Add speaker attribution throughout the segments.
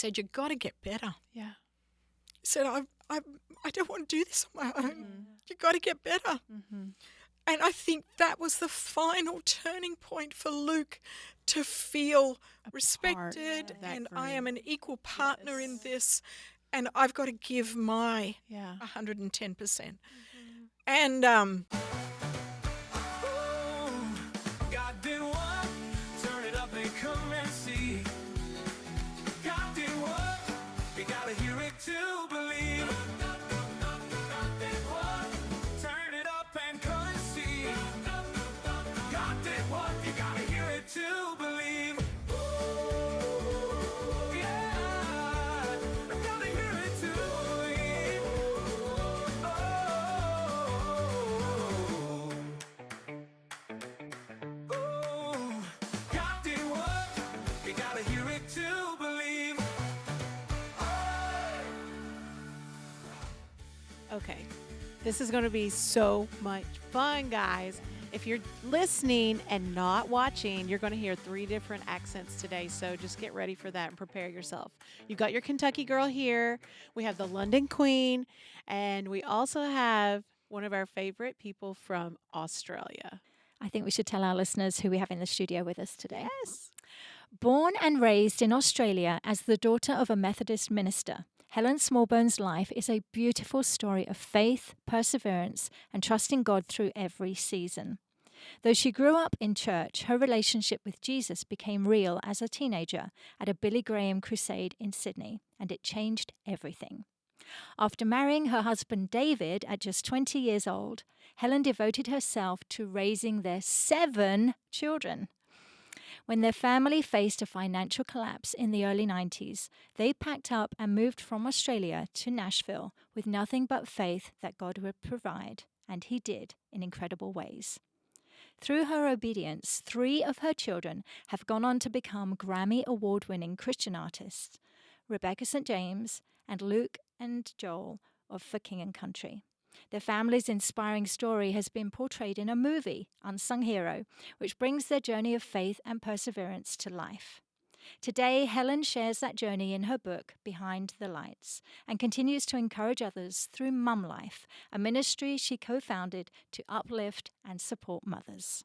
Speaker 1: said, "You got to get better."
Speaker 2: Yeah.
Speaker 1: He said, I don't want to do this on my own. You got to get better. And I think that was the final turning point for Luke to feel respected, and I am an equal partner in this, and I've got to give my 110%. And
Speaker 3: God did what? Turn it up and come and see. God did what? You gotta hear it to believe. God did what? Turn it up and come and see. God did what? You gotta hear it to believe. Yeah, I gotta hear it to believe. God did what? You gotta hear it to believe.
Speaker 2: Okay, this is going to be so much fun, guys. If you're listening and not watching, you're going to hear 3 different accents today, so just get ready for that and prepare yourself. You've got your Kentucky girl here, we have the London Queen, and we also have one of our favorite people from Australia.
Speaker 4: I think we should tell our listeners who we have in the studio with us today.
Speaker 2: Yes.
Speaker 4: Born and raised in Australia as the daughter of a Methodist minister, Helen Smallbone's life is a beautiful story of faith, perseverance, and trusting God through every season. Though she grew up in church, her relationship with Jesus became real as a teenager at a Billy Graham Crusade in Sydney, and it changed everything. After marrying her husband David at just 20 years old, Helen devoted herself to raising their 7 children. When their family faced a financial collapse in the early 90s, they packed up and moved from Australia to Nashville with nothing but faith that God would provide, and He did in incredible ways. Through her obedience, 3 of her children have gone on to become Grammy Award-winning Christian artists, Rebecca St. James and Luke and Joel of For King and Country. Their family's inspiring story has been portrayed in a movie, Unsung Hero, which brings their journey of faith and perseverance to life. Today, Helen shares that journey in her book, Behind the Lights, and continues to encourage others through Mum Life, a ministry she co-founded to uplift and support mothers.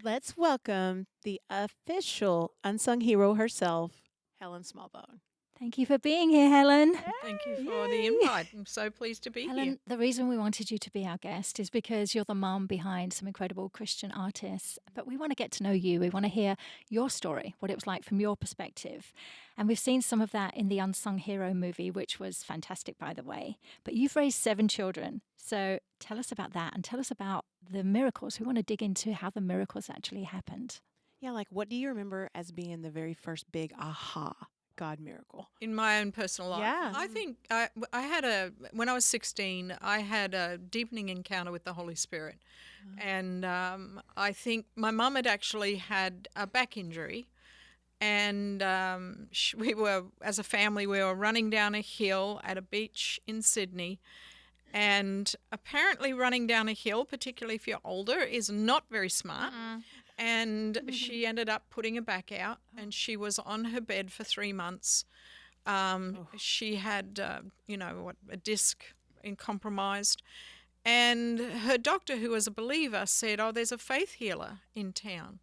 Speaker 2: Let's welcome the official unsung hero herself, Helen Smallbone.
Speaker 4: Thank you for being here, Helen.
Speaker 1: thank you for the invite. I'm so pleased to be here.
Speaker 4: Helen, the reason we wanted you to be our guest is because you're the mum behind some incredible Christian artists. But we want to get to know you. We want to hear your story, what it was like from your perspective. And we've seen some of that in the Unsung Hero movie, which was fantastic, by the way. But you've raised 7 children. So tell us about that and tell us about the miracles. We want to dig into how the miracles actually happened.
Speaker 2: Yeah, like what do you remember as being the very first big aha God miracle?
Speaker 1: In my own personal life.
Speaker 2: Yeah.
Speaker 1: I think I had when I was 16, I had a deepening encounter with the Holy Spirit. And I think my mum had actually had a back injury. And we were, as a family, we were running down a hill at a beach in Sydney. And apparently running down a hill, particularly if you're older, is not very smart. And she ended up putting her back out, and she was on her bed for 3 months. She had, a disc compromised. And her doctor, who was a believer, said, there's a faith healer in town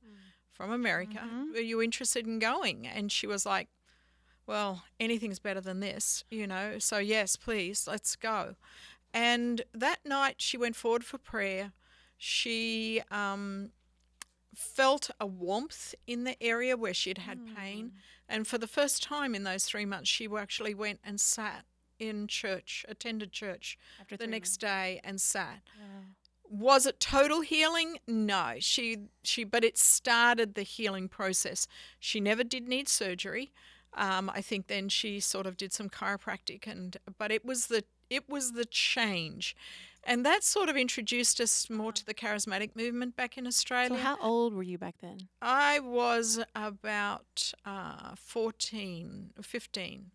Speaker 1: from America. Are you interested in going? And she was like, well, anything's better than this, So yes, please, let's go. And that night she went forward for prayer. She felt a warmth in the area where she'd had pain. And for the first time in those 3 months, she actually went and sat in church, attended church
Speaker 2: After
Speaker 1: the
Speaker 2: 3
Speaker 1: next day and sat. Was it total healing? No. But it started the healing process. She never did need surgery. I think then she sort of did some chiropractic, but it was the change. And that sort of introduced us more to the charismatic movement back in Australia.
Speaker 2: So how old were you back then?
Speaker 1: I was about 14, 15.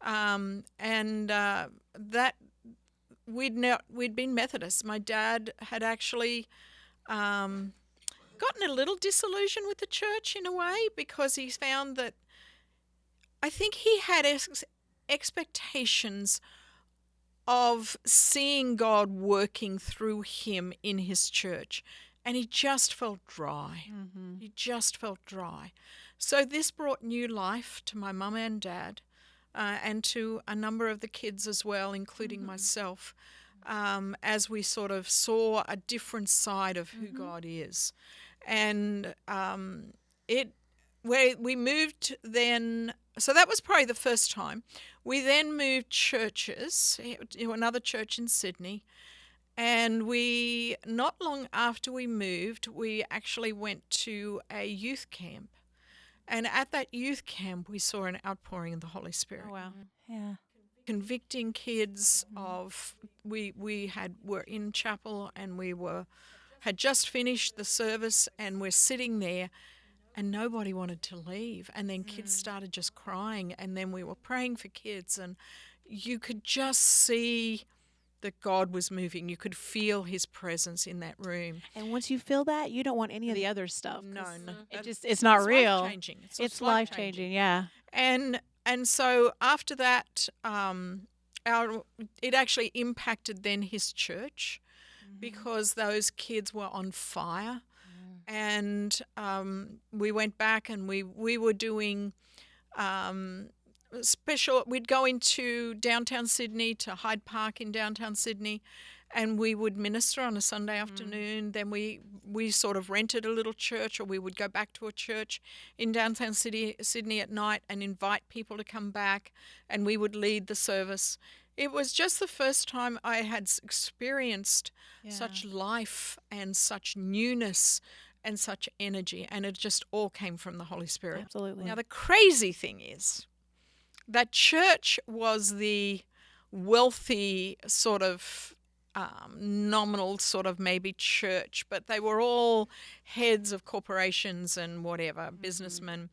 Speaker 1: And that we'd been Methodist. My dad had actually gotten a little disillusioned with the church in a way, because he found that I think he had expectations of seeing God working through him in his church, and he just felt dry.
Speaker 2: Mm-hmm.
Speaker 1: He just felt dry. So this brought new life to my mum and dad, and to a number of the kids as well, including myself, as we sort of saw a different side of who God is. And it where we moved then, so that was probably the first time. We then moved churches to another church in Sydney, and we, not long after we moved, we actually went to a youth camp. And at that youth camp, we saw an outpouring of the Holy Spirit,
Speaker 2: Oh, wow.
Speaker 4: Yeah.
Speaker 1: convicting kids of, were in chapel, and had just finished the service, and we're sitting there, and nobody wanted to leave. And then kids started just crying, and then we were praying for kids, and you could just see that God was moving. You could feel his presence in that room.
Speaker 2: And once you feel that, you don't want any of the other stuff.
Speaker 1: No,
Speaker 2: 'cause
Speaker 1: no.
Speaker 2: it's not
Speaker 1: It's
Speaker 2: real.
Speaker 1: life-changing.
Speaker 2: It's life changing. Yeah.
Speaker 1: And so after that, it actually impacted then his church, because those kids were on fire. And we went back, and we were doing we'd go into downtown Sydney, to Hyde Park in downtown Sydney, and we would minister on a Sunday afternoon. Then we sort of rented a little church, or we would go back to a church in downtown Sydney at night and invite people to come back, and we would lead the service. It was just the first time I had experienced such life and such newness and such energy, and it just all came from the Holy Spirit.
Speaker 2: Absolutely.
Speaker 1: Now, the crazy thing is that church was the wealthy sort of nominal sort of maybe church, but they were all heads of corporations and whatever, businessmen.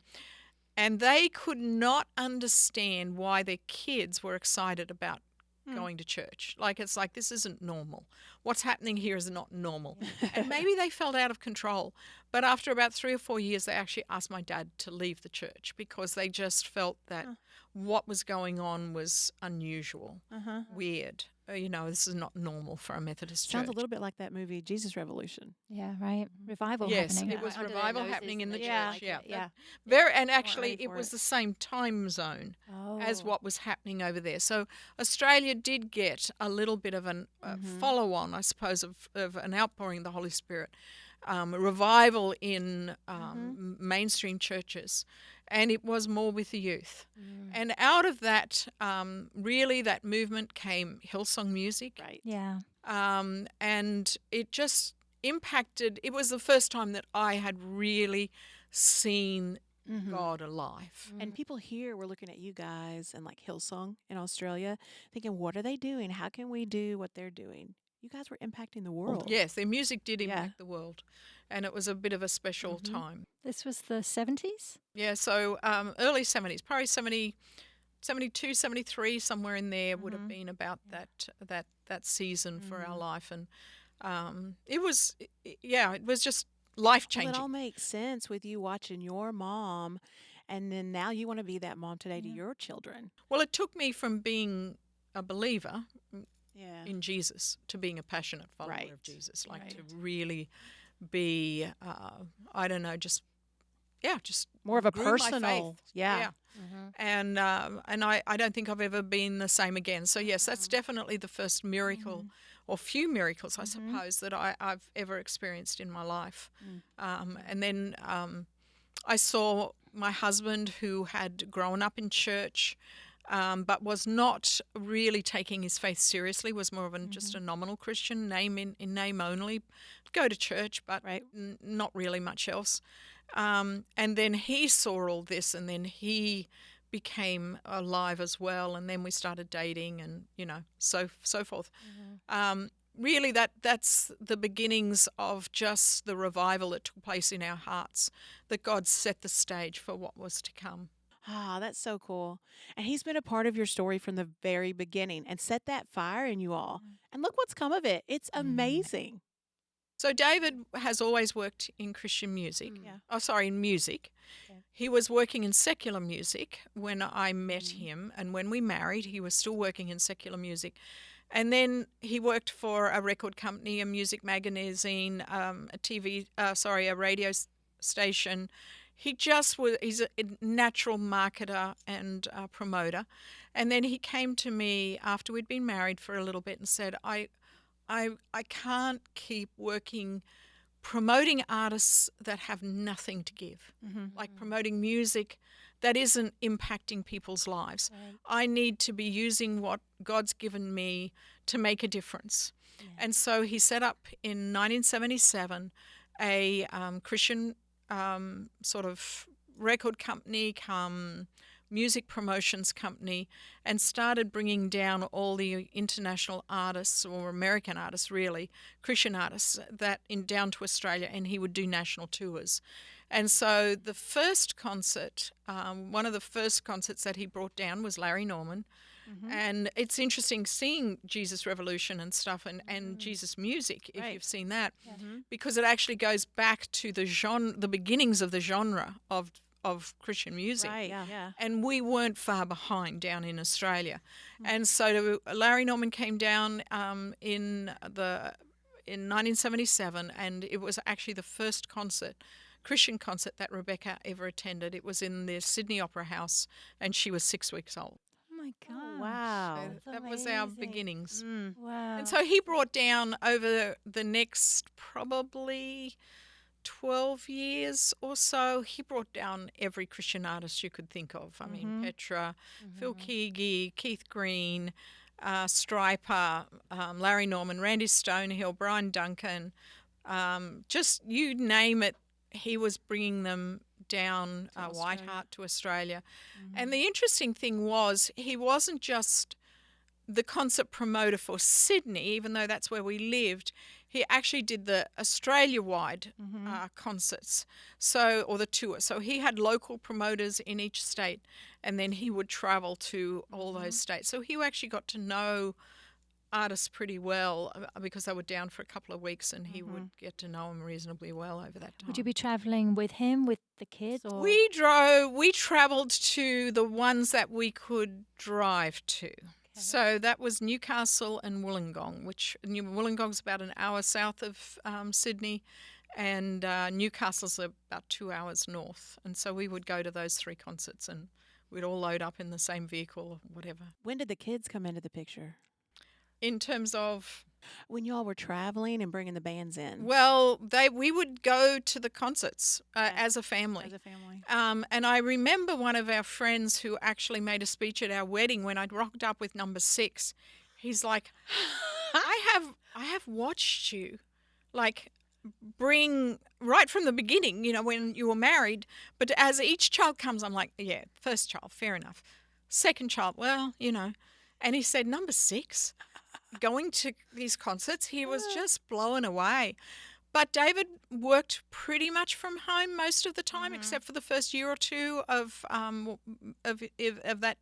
Speaker 1: And they could not understand why their kids were excited about going to church. It's like, this isn't normal. What's happening here is not normal. And maybe they felt out of control. But after about 3 or 4 years, they actually asked my dad to leave the church, because they just felt that what was going on was unusual, weird. This is not normal for a Methodist
Speaker 2: Sounds
Speaker 1: church.
Speaker 2: a little bit like that movie, Jesus Revolution.
Speaker 4: Yeah, right. Revival
Speaker 1: Yes,
Speaker 4: happening.
Speaker 1: it was
Speaker 5: Under their
Speaker 1: revival
Speaker 5: noses
Speaker 1: happening in the
Speaker 5: and
Speaker 1: church.
Speaker 5: they didn't like it.
Speaker 2: Yeah.
Speaker 1: Very, and
Speaker 2: ready
Speaker 1: actually, it
Speaker 2: for
Speaker 1: was
Speaker 2: it.
Speaker 1: the same time zone
Speaker 4: Oh.
Speaker 1: as what was happening over there. So Australia did get a little bit of a follow-on, I suppose, of an outpouring of the Holy Spirit, a revival in mainstream churches, and it was more with the youth. And out of that, really, that movement came Hillsong music.
Speaker 2: Right.
Speaker 4: Yeah.
Speaker 1: And it just impacted. It was the first time that I had really seen God alive.
Speaker 2: And people here were looking at you guys and like Hillsong in Australia, thinking, what are they doing? How can we do what they're doing? You guys were impacting the world.
Speaker 1: Yes, their music did
Speaker 2: Yeah.
Speaker 1: impact the world, and it was a bit of a special time.
Speaker 4: This was the 70s?
Speaker 1: Yeah, so early 70s, probably 70, 72, 73, somewhere in there would have been about that season for our life. And it was just
Speaker 2: Well,
Speaker 1: life-changing.
Speaker 2: it all makes sense with you watching your mom, and then now you want to be that mom today to your children.
Speaker 1: Well, it took me from being a believer
Speaker 2: Yeah.
Speaker 1: in Jesus to being a passionate follower
Speaker 2: Right.
Speaker 1: of Jesus, like to
Speaker 2: Right.
Speaker 1: really be, I don't know, just
Speaker 2: More of a
Speaker 1: grew my
Speaker 2: personal.
Speaker 1: faith.
Speaker 2: Yeah.
Speaker 1: And I don't think I've ever been the same again. So yes, that's definitely the first miracle, or few miracles, I suppose, that I've ever experienced in my life. And then I saw my husband, who had grown up in church, but was not really taking his faith seriously, was more of just a nominal Christian, in name only, go to church, but
Speaker 2: Right.
Speaker 1: not really much else. And then he saw all this, and then he became alive as well, and then we started dating, and so forth. Really, that's the beginnings of just the revival that took place in our hearts, that God set the stage for what was to come.
Speaker 2: Ah, that's so cool. And he's been a part of your story from the very beginning and set that fire in you all. And look what's come of it. It's amazing.
Speaker 1: So David has always worked in Christian music.
Speaker 2: Yeah.
Speaker 1: Oh, sorry, in music.
Speaker 2: Okay.
Speaker 1: He was working in secular music when I met him, and when we married, he was still working in secular music. And then he worked for a record company, a music magazine, a radio station. He's a natural marketer and promoter. And then he came to me after we'd been married for a little bit and said, I can't keep working promoting artists that have nothing to give, like promoting music that isn't impacting people's lives.
Speaker 2: Right.
Speaker 1: I need to be using what God's given me to make a difference.
Speaker 2: Yeah.
Speaker 1: And so he set up in 1977 a Christian sort of record company music promotions company, and started bringing down all the international artists, or American artists really, Christian artists, down to Australia, and he would do national tours. And so the first concert, one of the first concerts that he brought down was Larry Norman. And it's interesting seeing Jesus Revolution and stuff and Jesus music, if
Speaker 2: Right.
Speaker 1: you've seen that, because it actually goes back to the beginnings of the genre of Christian music.
Speaker 2: Right. Yeah.
Speaker 1: And we weren't far behind down in Australia. And so Larry Norman came down in 1977, and it was actually the first Christian concert that Rebecca ever attended. It was in the Sydney Opera House, and she was 6 weeks old.
Speaker 4: Oh my gosh.
Speaker 2: Oh, wow.
Speaker 1: So
Speaker 4: That's
Speaker 1: that was our
Speaker 4: amazing.
Speaker 1: beginnings.
Speaker 4: Wow.
Speaker 1: And so he brought down over the next probably 12 years or so, he brought down every Christian artist you could think of. I mean, Petra, Phil Keaggy, Keith Green, Stryper, Larry Norman, Randy Stonehill, Brian Duncan, just you name it, he was bringing them down Whiteheart to Australia. And the interesting thing was, he wasn't just the concert promoter for Sydney, even though that's where we lived. He actually did the Australia-wide concerts, or the tour. So he had local promoters in each state, and then he would travel to all those states. So he actually got to know artists pretty well because they were down for a couple of weeks, and he would get to know them reasonably well over that time.
Speaker 4: Would you be traveling with him, with the kids? Or?
Speaker 1: We traveled to the ones that we could drive to. So that was Newcastle and Wollongong, which Wollongong's about an hour south of Sydney, and Newcastle's about 2 hours north. And so we would go to those three concerts, and we'd all load up in the same vehicle or whatever.
Speaker 2: When did the kids come into the picture?
Speaker 1: In terms of,
Speaker 2: When y'all were traveling and bringing the bands in?
Speaker 1: well, we would go to the concerts as a family.
Speaker 2: As a family.
Speaker 1: And I remember one of our friends who actually made a speech at our wedding when I'd rocked up with number 6. He's like, I have watched you, like, bring right from the beginning, when you were married. But as each child comes, I'm like, yeah, first child, fair enough. Second child, well, And he said, number 6, going to these concerts, he was just blown away. But David worked pretty much from home most of the time, except for the first year or two of that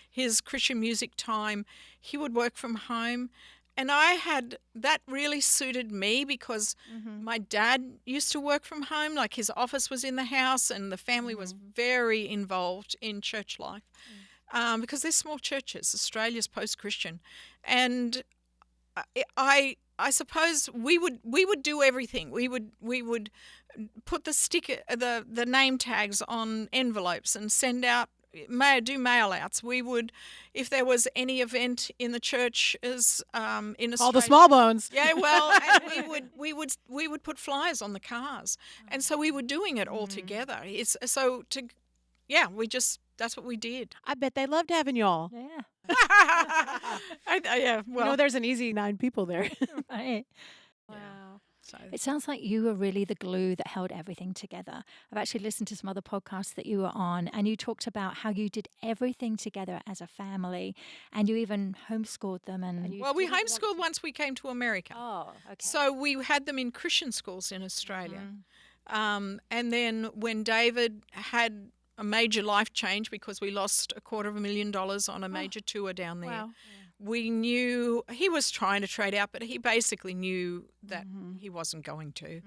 Speaker 1: his Christian music time. He would work from home, and that really suited me because my dad used to work from home. Like, his office was in the house, and the family was very involved in church life. Because they're small churches. Australia's post-Christian, and I suppose we would do everything. We would put the name tags on envelopes and send out do mail outs. We would, if there was any event in the church in Australia,
Speaker 2: All the Smallbones.
Speaker 1: Yeah, well, and we would put flyers on the cars, and so we were doing it all together. That's what we did.
Speaker 2: I bet they loved having y'all.
Speaker 4: Yeah.
Speaker 1: Well,
Speaker 2: There's an easy 9 people there.
Speaker 4: Right.
Speaker 2: Wow.
Speaker 1: so
Speaker 4: It sounds like you were really the glue that held everything together. I've actually listened to some other podcasts that you were on, and you talked about how you did everything together as a family, and you even homeschooled them.
Speaker 1: well, we homeschooled once we came to America.
Speaker 4: Oh, okay.
Speaker 1: So we had them in Christian schools in Australia. And then when David had a major life change because we lost $250,000 on a major tour down there.
Speaker 2: Wow.
Speaker 1: We knew he was trying to trade out, but he basically knew that
Speaker 2: Mm-hmm.
Speaker 1: he wasn't going to.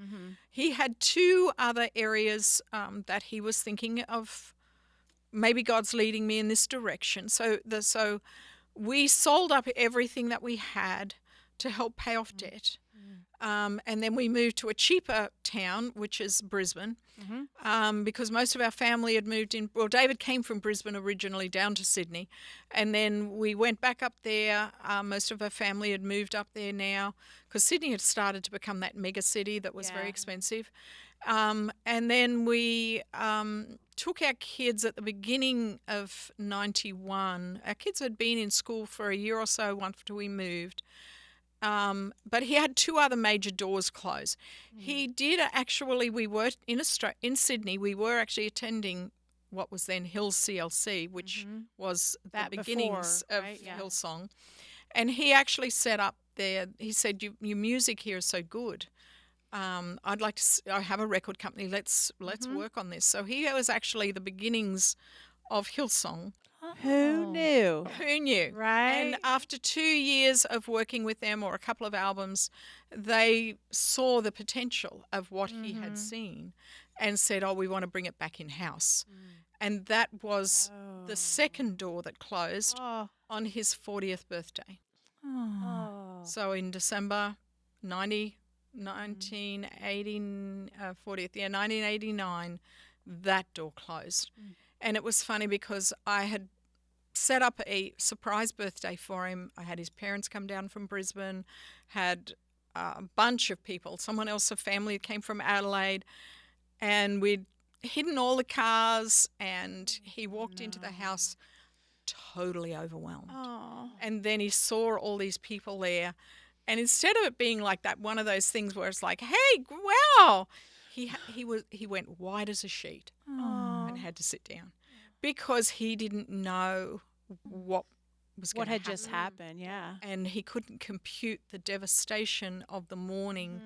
Speaker 1: He had two other areas that he was thinking of. Maybe God's leading me in this direction. So we sold up everything that we had to help pay off debt. And then we moved to a cheaper town, which is Brisbane, because most of our family had moved in. Well, David came from Brisbane originally down to Sydney, and then we went back up there. Most of our family had moved up there now because Sydney had started to become that mega city that was very
Speaker 2: Yeah.
Speaker 1: expensive. And then we took our kids at the beginning of 91. Our kids had been in school for a year or so after we moved. But he had two other major doors closed. He did actually, we were in Sydney, we were actually attending what was then Hills CLC, which was
Speaker 2: That
Speaker 1: the beginnings
Speaker 2: before,
Speaker 1: of
Speaker 2: right? Yeah.
Speaker 1: Hillsong. And he actually set up there, he said, your music here is so good. I'd like to, I have a record company, let's work on this. So he was actually the beginnings of Hillsong.
Speaker 2: Who knew?
Speaker 1: Who knew?
Speaker 2: Right?
Speaker 1: And after 2 years of working with them, or a couple of albums, they saw the potential of what he had seen and said, oh, we want to bring it back in-house. And that was the second door that closed
Speaker 2: Oh.
Speaker 1: on his 40th birthday.
Speaker 2: Oh.
Speaker 1: So in December 1989, that door closed. And it was funny because I had set up a surprise birthday for him. I had his parents come down from Brisbane, had a bunch of people, someone else, a family came from Adelaide, and we'd hidden all the cars, and he walked into the house totally overwhelmed.
Speaker 2: Oh.
Speaker 1: And then he saw all these people there, and instead of it being like that, one of those things where it's like, hey, wow, he went white as a sheet and had to sit down because he didn't know what was going
Speaker 2: What
Speaker 1: to
Speaker 2: had
Speaker 1: happen.
Speaker 2: just happened? Yeah.
Speaker 1: And he couldn't compute the devastation of the morning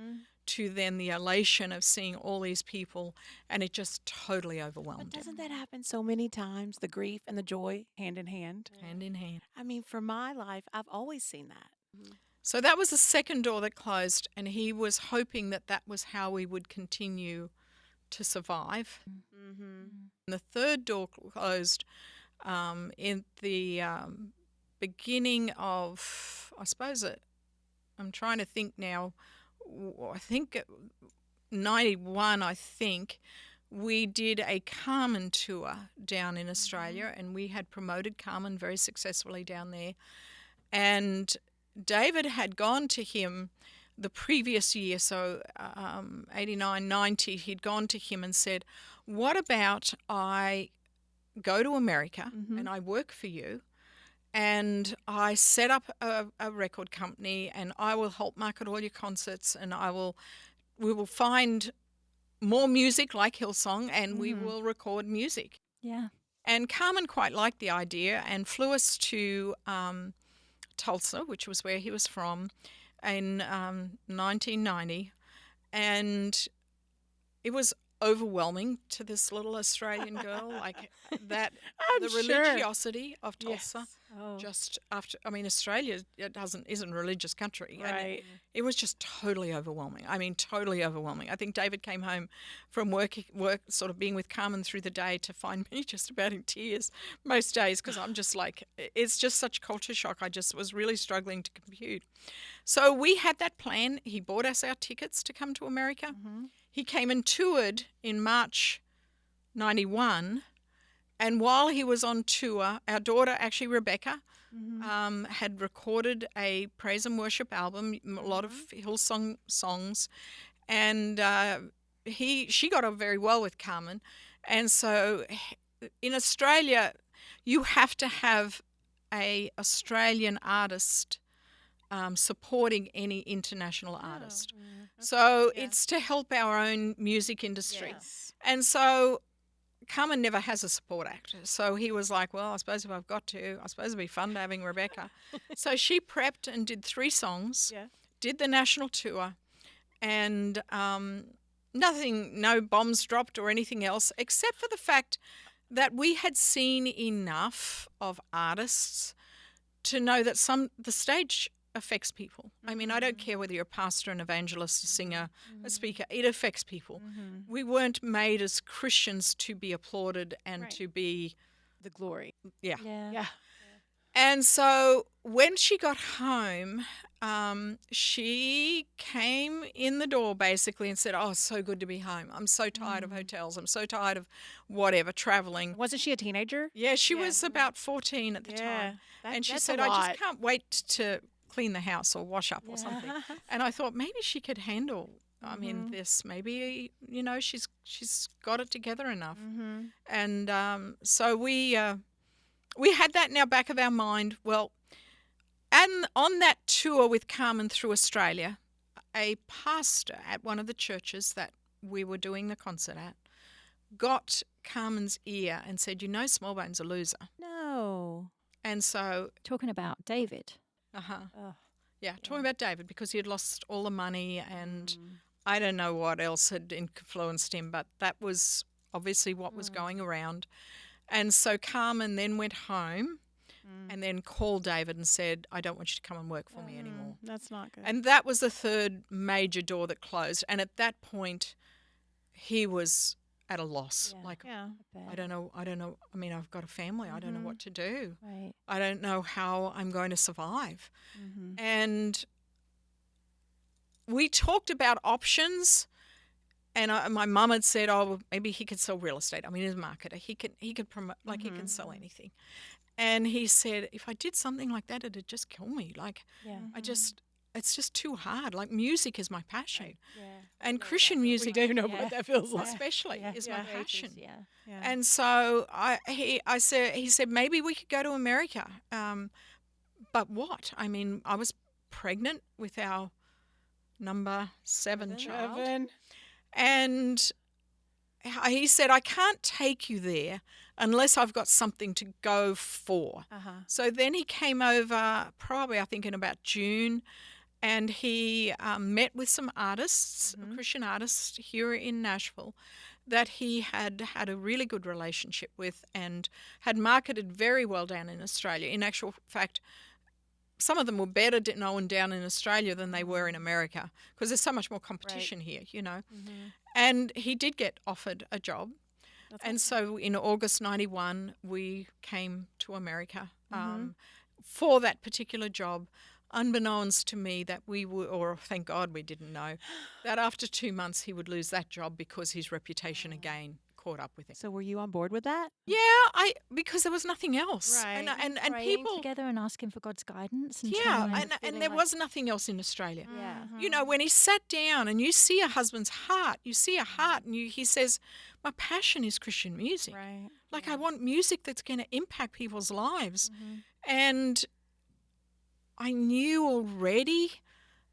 Speaker 1: to then the elation of seeing all these people, and it just totally
Speaker 2: But
Speaker 1: overwhelmed him,
Speaker 2: doesn't that happen so many times? The grief and the joy hand in hand.
Speaker 1: hand in hand.
Speaker 2: I mean, for my life, I've always seen that.
Speaker 1: So that was the second door that closed, and he was hoping that that was how we would continue to survive. And the third door closed in the beginning of, I suppose I'm trying to think now, I think 91, I think, we did a Carmen tour down in Australia, and we had promoted Carmen very successfully down there. And David had gone to him the previous year, so 89, 90, he'd gone to him and said, what about I go to America and I work for you, and I set up a record company, and I will help market all your concerts, and we will find more music like Hillsong, and we will record music.
Speaker 4: Yeah.
Speaker 1: And Carmen quite liked the idea and flew us to Tulsa, which was where he was from, in 1990. And it was overwhelming to this little Australian girl, like that,
Speaker 2: I'm
Speaker 1: the
Speaker 2: sure.
Speaker 1: religiosity of Tulsa.
Speaker 2: Oh.
Speaker 1: Just after, I mean, Australia isn't a religious country. and
Speaker 2: Right.
Speaker 1: it was just totally overwhelming. I mean, totally overwhelming. I think David came home from work, sort of being with Carmen through the day, to find me just about in tears most days, because I'm just like, it's just such culture shock. I just was really struggling to compute. So we had that plan. He bought us our tickets to come to America. He came and toured in March 91. And while he was on tour, our daughter, actually Rebecca, had recorded a praise and worship album, a lot of Hillsong songs, and she got on very well with Carmen. And so in Australia, you have to have a Australian artist supporting any international artist. So it's to help our own music industry.
Speaker 2: Yes.
Speaker 1: And so Carmen never has a support act. So he was like, well, I suppose if I've got to, I suppose it'd be fun to having Rebecca. So she prepped and did 3 songs,
Speaker 2: Yeah.
Speaker 1: did the national tour, and no bombs dropped or anything else, except for the fact that we had seen enough of artists to know that the stage affects people. I mean, I don't care whether you're a pastor, an evangelist, a singer, a speaker, it affects people. We weren't made as Christians to be applauded and
Speaker 2: Right.
Speaker 1: to be,
Speaker 2: The glory.
Speaker 1: yeah.
Speaker 2: Yeah.
Speaker 1: And so when she got home, she came in the door basically and said, "Oh, it's so good to be home. I'm so tired of hotels. I'm so tired of whatever, traveling."
Speaker 2: Wasn't she a teenager?
Speaker 1: Yeah, she was about 14 at the time. And she said, "I just can't wait to clean the house or wash up or something." And I thought maybe she could handle, I mean, this. Maybe, she's got it together enough. And so we had that in our back of our mind. Well, and on that tour with Carmen through Australia, a pastor at one of the churches that we were doing the concert at got Carmen's ear and said, Smallbone's a loser.
Speaker 2: No.
Speaker 1: And so,
Speaker 4: Talking about David.
Speaker 1: yeah, talking about David, because he had lost all the money and I don't know what else had influenced him, but that was obviously what was going around. And so Carmen then went home and then called David and said, "I don't want you to come and work for me anymore."
Speaker 2: That's not good.
Speaker 1: And that was the third major door that closed. And at that point, he was at a loss.
Speaker 4: Yeah.
Speaker 1: Like,
Speaker 2: yeah.
Speaker 1: I don't know. I mean, I've got a family. I don't know what to do.
Speaker 4: Right.
Speaker 1: I don't know how I'm going to survive. And we talked about options. And my mum had said, "Oh, well, maybe he could sell real estate. I mean, he's a marketer. He could promote, like he can sell anything." And he said, "If I did something like that, it'd just kill me. Like,
Speaker 4: Yeah.
Speaker 1: it's just too hard. Like, music is my passion,
Speaker 4: Yeah.
Speaker 1: and Christian music,
Speaker 2: We do know
Speaker 4: Yeah.
Speaker 2: what that feels like.
Speaker 1: especially, is my
Speaker 2: Yeah.
Speaker 1: passion."
Speaker 4: Yeah.
Speaker 2: Yeah.
Speaker 1: And so he said maybe we could go to America, but what? I mean, I was pregnant with our number 7 child. And he said, "I can't take you there unless I've got something to go for." So then he came over, probably I think in about June, and he met with some artists, Christian artists here in Nashville, that he had had a really good relationship with and had marketed very well down in Australia. In actual fact, some of them were better known down in Australia than they were in America, because there's so much more competition here, And he did get offered a job. So in August 91, we came to America for that particular job, unbeknownst to me that we were, or thank God we didn't know, that after 2 months he would lose that job because his reputation again caught up with him.
Speaker 2: So were you on board with that?
Speaker 1: Yeah, because there was nothing else.
Speaker 2: Right.
Speaker 1: And
Speaker 4: Praying
Speaker 1: people
Speaker 4: together and asking for God's guidance. And
Speaker 1: yeah,
Speaker 4: trying
Speaker 1: and
Speaker 4: feeling
Speaker 1: there
Speaker 4: like-
Speaker 1: was nothing else in Australia.
Speaker 4: Yeah.
Speaker 1: When he sat down and you see a husband's heart, you see a heart, and he says, "My passion is Christian music.
Speaker 2: Right.
Speaker 1: Like, I want music that's going to impact people's lives." And I knew already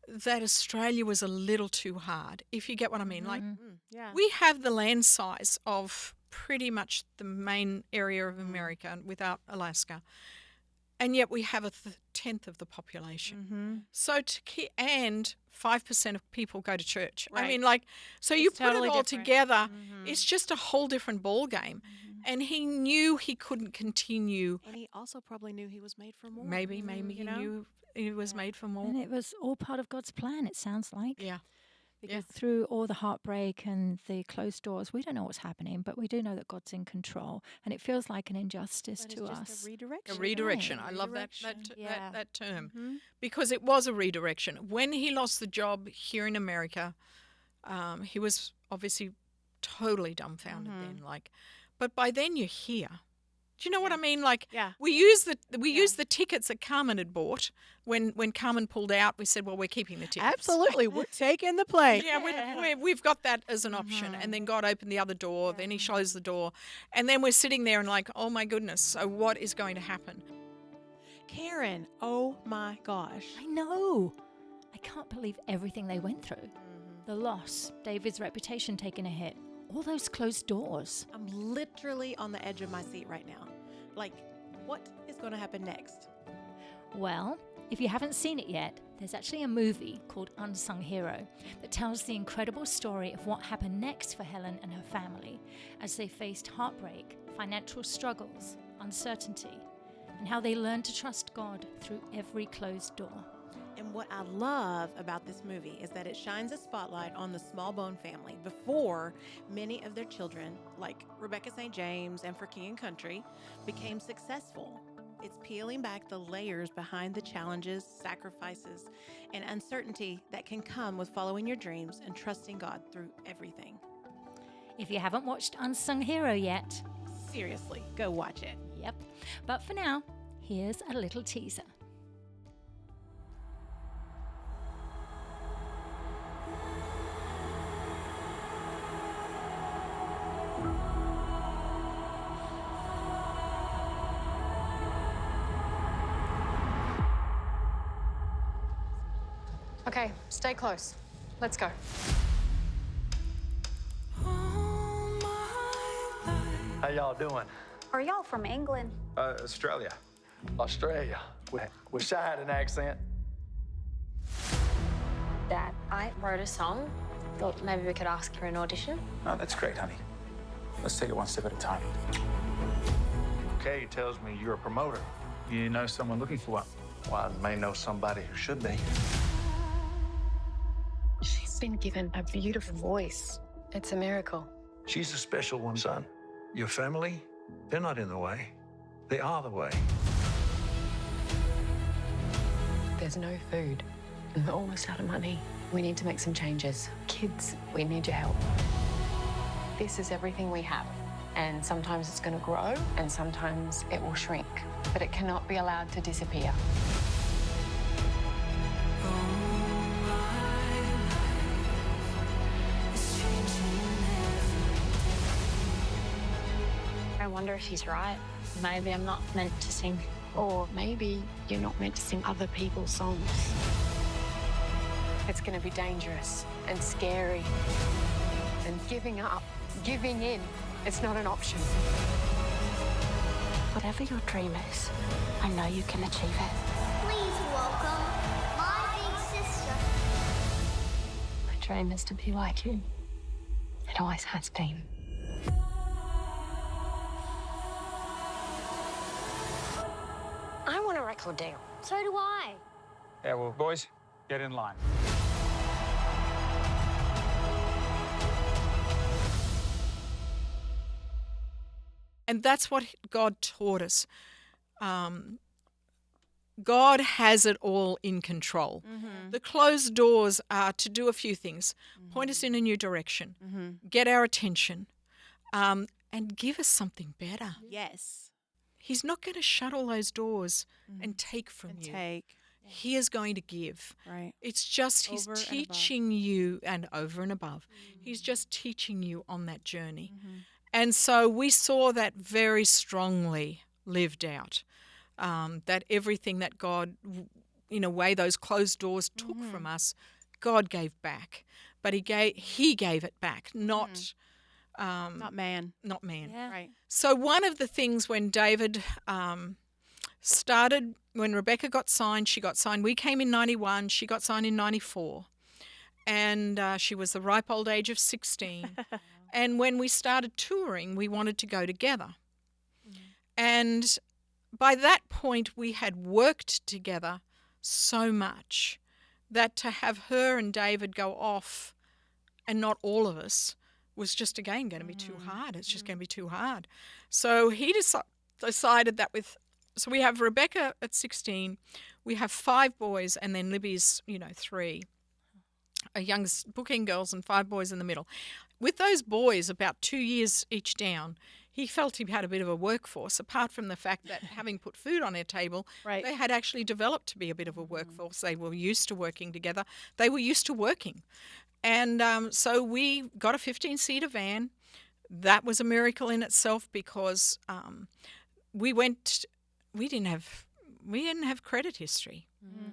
Speaker 1: that Australia was a little too hard, if you get what I mean. Like,
Speaker 2: Yeah.
Speaker 1: we have the land size of pretty much the main area of America without Alaska, and yet we have a tenth of the population. So and 5% of people go to church. I
Speaker 2: Right.
Speaker 1: mean, like, so you
Speaker 2: It's
Speaker 1: put
Speaker 2: totally
Speaker 1: it all
Speaker 2: different.
Speaker 1: together, it's just a whole different ball game. And he knew he couldn't continue.
Speaker 2: And he also probably knew he was made for more.
Speaker 1: Maybe
Speaker 2: you
Speaker 1: he
Speaker 2: know?
Speaker 1: knew he was made for more.
Speaker 4: And it was all part of God's plan, it sounds like.
Speaker 1: Yeah.
Speaker 4: Because through all the heartbreak and the closed doors, we don't know what's happening, but we do know that God's in control. And it feels like an injustice
Speaker 2: But
Speaker 4: to
Speaker 2: it's
Speaker 4: us.
Speaker 2: just a redirection.
Speaker 1: A redirection.
Speaker 4: Right.
Speaker 1: I love
Speaker 2: Redirection.
Speaker 1: that term, because it was a redirection. When he lost the job here in America, he was obviously totally dumbfounded then. Like, but by then you're here. Do you know what I mean? Like,
Speaker 2: Yeah.
Speaker 1: we used the tickets that Carmen had bought. When Carmen pulled out, we said, "Well, we're keeping the tickets."
Speaker 2: Absolutely. We're taking the plane.
Speaker 1: Yeah, we've got that as an option. And then God opened the other door. Then he shows the door. And then we're sitting there and like, oh, my goodness, so what is going to happen?
Speaker 2: Karen, oh my gosh.
Speaker 4: I know. I can't believe everything they went through. The loss, David's reputation taking a hit, all those closed doors.
Speaker 2: I'm literally on the edge of my seat right now. Like, what is going to happen next?
Speaker 4: Well, if you haven't seen it yet, there's actually a movie called Unsung Hero that tells the incredible story of what happened next for Helen and her family as they faced heartbreak, financial struggles, uncertainty. and how they learn to trust God through every closed door.
Speaker 2: And what I love about this movie is that it shines a spotlight on the Smallbone family before many of their children, like Rebecca St. James and For King and Country, became successful. It's peeling back the layers behind the challenges, sacrifices, and uncertainty that can come with following your dreams and trusting God through everything.
Speaker 4: If you haven't watched Unsung Hero yet,
Speaker 2: Seriously, go watch it.
Speaker 4: yep. But for now, here's a little teaser.
Speaker 5: Okay, stay close. Let's go.
Speaker 6: How y'all doing?
Speaker 7: Are y'all from England?
Speaker 6: Australia. Australia. Wish I had an accent.
Speaker 5: Dad, I wrote a song. Thought maybe we could ask for an audition.
Speaker 8: Oh, that's great, honey. Let's take it one step at a time.
Speaker 6: Kay tells me you're a promoter.
Speaker 8: You know someone looking for one?
Speaker 6: Well, I may know somebody who should be.
Speaker 5: She's been given a beautiful voice. It's a miracle.
Speaker 6: She's a special one, son. Your family, they're not in the way. They are the way.
Speaker 5: There's no food, and we're almost out of money. We need to make some changes. Kids, we need your help. This is everything we have, and sometimes it's going to grow, and sometimes it will shrink, but it cannot be allowed to disappear.
Speaker 7: I wonder if he's right. Maybe I'm not meant to sing.
Speaker 5: Or maybe you're not meant to sing other people's songs. It's going to be dangerous and scary. And giving up, giving in, it's not an option.
Speaker 7: Whatever your dream is, I know you can achieve it.
Speaker 9: Please welcome my big sister.
Speaker 5: My dream is to be like you. It always has been.
Speaker 7: I want a record deal. So do I.
Speaker 8: Yeah, well, boys, get in line.
Speaker 1: And that's what God taught us. God has it all in control.
Speaker 2: Mm-hmm.
Speaker 1: The closed doors are to do a few things: point us in a new direction, get our attention, and give us something better.
Speaker 2: Yes.
Speaker 1: He's not going to shut all those doors and take from
Speaker 2: And
Speaker 1: you.
Speaker 2: take.
Speaker 1: He is going to give.
Speaker 2: Right.
Speaker 1: It's just he's
Speaker 2: Over and above.
Speaker 1: teaching you, and over and above. He's just teaching you on that journey. And so we saw that very strongly lived out, that everything that God, in a way, those closed doors took from us, God gave back. But he gave it back, not
Speaker 2: man.
Speaker 1: not man.
Speaker 4: Yeah.
Speaker 2: Right.
Speaker 1: So one of the things when David started, when Rebecca got signed, she got signed. We came in 91. She got signed in 94. And she was the ripe old age of 16. And when we started touring, we wanted to go together. And by that point, we had worked together so much that to have her and David go off and not all of us was just, again, going to be too hard. It's just going to be too hard. So he decided that so we have Rebecca at 16, we have 5 boys, and then Libby's, 3. A youngest bookend girls and 5 boys in the middle. With those boys, about 2 years each down, he felt he had a bit of a workforce, apart from the fact that having put food on their table,
Speaker 2: Right.
Speaker 1: they had actually developed to be a bit of a workforce. They were used to working together. They were used to working. And so we got a 15-seater van. That was a miracle in itself because we didn't have credit history.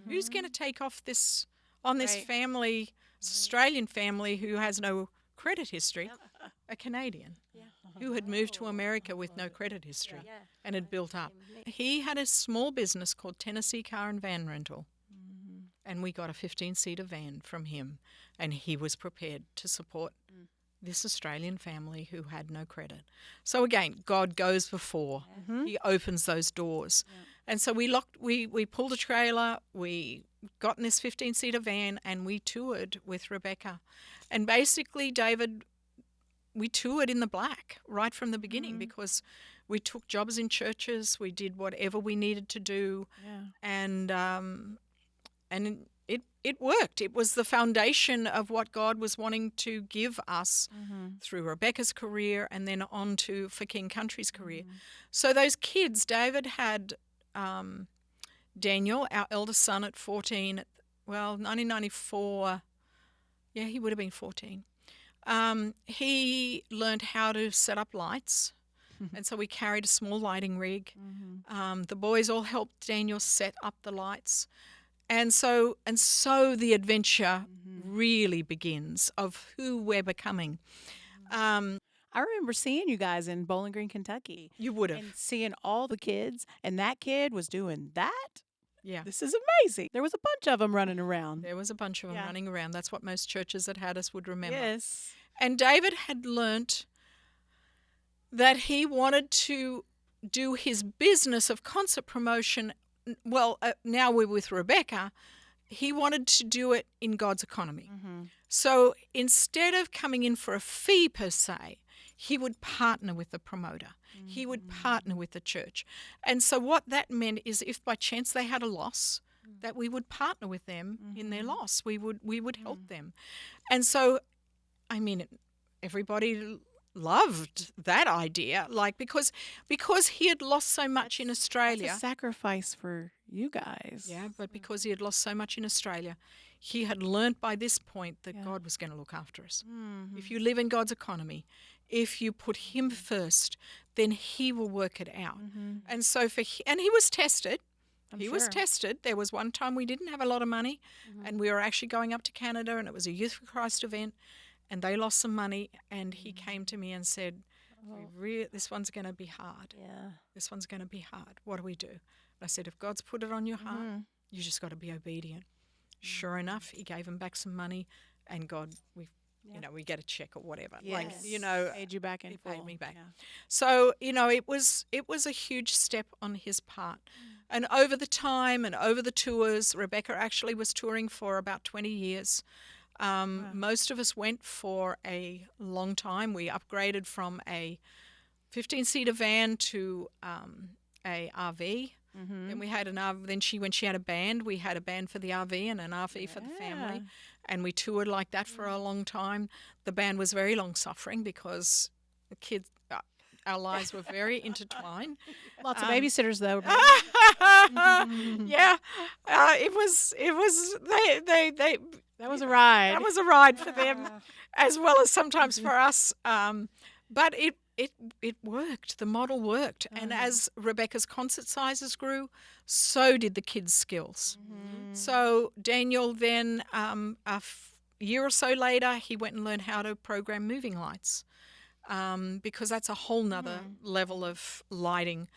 Speaker 1: Who's going to take off this
Speaker 2: Right.
Speaker 1: family, this Australian family who has no credit history? A Canadian who had moved to America with no credit history and had built up. He had a small business called Tennessee Car and Van Rental. And we got a 15-seater van from him, and he was prepared to support this Australian family who had no credit. So again, God goes before. He opens those doors. And so we pulled a trailer, we got in this 15-seater van, and we toured with Rebecca. And basically, David, we toured in the black right from the beginning because we took jobs in churches, we did whatever we needed to do, and it worked. It was the foundation of what God was wanting to give us through Rebecca's career and then on to for King Country's career. So those kids, David had Daniel, our eldest son, at 14. 1994. Yeah, he would have been 14. He learned how to set up lights, and so we carried a small lighting rig. The boys all helped Daniel set up the lights. And so the adventure really begins of who we're becoming.
Speaker 2: I remember seeing you guys in Bowling Green, Kentucky.
Speaker 1: You would have.
Speaker 2: And seeing all the kids, and that kid was doing that.
Speaker 1: Yeah.
Speaker 2: This is amazing. There was a bunch of them running around.
Speaker 1: There was a bunch of them running around. That's what most churches that had us would remember.
Speaker 2: Yes.
Speaker 1: And David had learnt that he wanted to do his business of concert promotion. Well, now we're with Rebecca. He wanted to do it in God's economy. So instead of coming in for a fee per se, he would partner with the promoter. He would partner with the church. And so what that meant is if by chance they had a loss, that we would partner with them in their loss. We would help them. And so, I mean, everybody loved that idea, like because he had lost so much in Australia.
Speaker 2: It's a sacrifice for you guys.
Speaker 1: Yeah, but because he had lost so much in Australia, he had learnt by this point that God was going to look after us. If you live in God's economy, if you put him first, then he will work it out. And so and he was tested. He was tested. There was one time we didn't have a lot of money, and we were actually going up to Canada, and it was a Youth for Christ event, and they lost some money, and he came to me and said, this one's going to be hard.
Speaker 2: Yeah.
Speaker 1: This one's going to be hard. What do we do? And I said, if God's put it on your heart, you just got to be obedient. Sure enough, he gave him back some money, and God, we get a check or whatever.
Speaker 2: Yes. Paid you back in
Speaker 1: he
Speaker 2: full.
Speaker 1: paid me back.
Speaker 2: Yeah.
Speaker 1: So, it was a huge step on his part. And over the time and over the tours, Rebecca actually was touring for about 20 years. Most of us went for a long time. We upgraded from a 15-seater van to a RV. Then we had an RV. Then when she had a band, we had a band for the RV and an RV for the family, and we toured like that for a long time. The band was very long-suffering because the kids, our lives were very intertwined.
Speaker 2: Lots of babysitters, though.
Speaker 1: Yeah, it was. They.
Speaker 2: That was a ride.
Speaker 1: That was a ride for them, as well as sometimes for us. But it worked. The model worked. And as Rebecca's concert sizes grew, so did the kids' skills. So Daniel then, a year or so later, he went and learned how to program moving lights because that's a whole nother level of lighting.